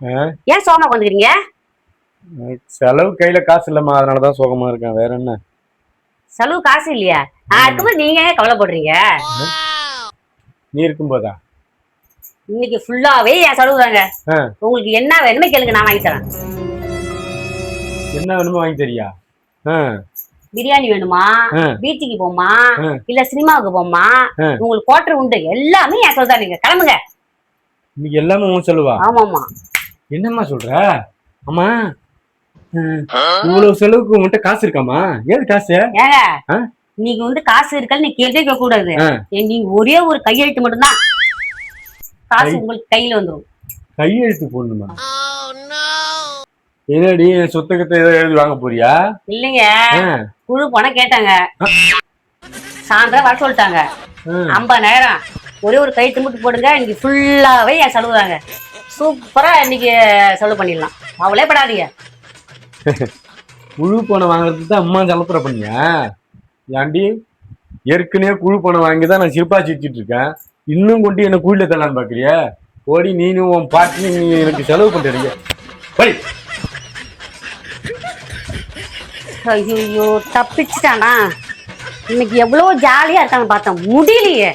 ஏன் சோகமா வந்துக்கிறீங்க? செலவு கையில காசு இல்லம்மா, அதனாலதான் சோகமா இருக்கேன். வேற என்ன? செலவு காசு இல்லையா? நான் இருக்கும்போது நீங்க ஏன் கவலைப்படுறீங்க? நீ இருக்கும்போதா? இன்னைக்கு ஃபுல்லாவே என் செலவு தாங்க. உங்களுக்கு என்ன வேணுமே கேளுங்க, நான் வாங்கி தரேன். என்ன வேணுமோ வாங்கி தரியா? பிரியாணி வேணுமா, பீச்சுக்கு போமா, இல்ல சினிமாவுக்கு போமா, உங்களுக்கு குவார்டர் உண்டு, எல்லாமே என் செலவு தான். நீங்க கிளம்புங்க. இன்னைக்கு எல்லாமே உன் செலவா? ஆமாமா. என்னம்மா சொல்ற? ஆமா, இவ்வளவு செலவுக்கு உன்கிட்ட காசு இருக்காமா? ஏது காசு? ஏங்க, நீங்க வந்து காசு இருக்கா நீ கேட்க கேட்க கூடாது. நீங்க ஒரே ஒரு கையெழுத்து மட்டும்தான், காசு உங்களுக்கு கையில வந்துடும். கையெழுத்து போடணுமா? என்னடி சொத்துக்கத்தை எழுதி வாங்க போறியா? இல்லைங்க, குழு பணம் கேட்டாங்க, சாயந்தரம் வர சொல்லிட்டாங்க. 50,000 ஒரே ஒரு கையெழுத்து மட்டும் போடுங்க, இன்னைக்கு ஃபுல்லாவே என் செலவு தாங்க. சூப்பரா இன்னைக்கு செலவு பண்ணிடலாம், அவளே படாதீங்க. குழு பணம் வாங்குறதுக்கு தான் அம்மா செலப்புற பண்ணியா? ஏண்டி, ஏற்கனவே குழு பணம் வாங்கிதான் நான் சிரிப்பா சிரிச்சிட்டு இருக்கேன், இன்னும் கொண்டு என்ன கூலில தரலான்னு பாக்குறியா? ஓடி நீனும் உன் பாட்டி நீ எனக்கு செலவு பண்றீங்க. ஐயோ, தப்பிச்சுட்டானா? இன்னைக்கு எவ்வளவு ஜாலியா இருக்கான்னு பார்த்தேன், முடியலையே.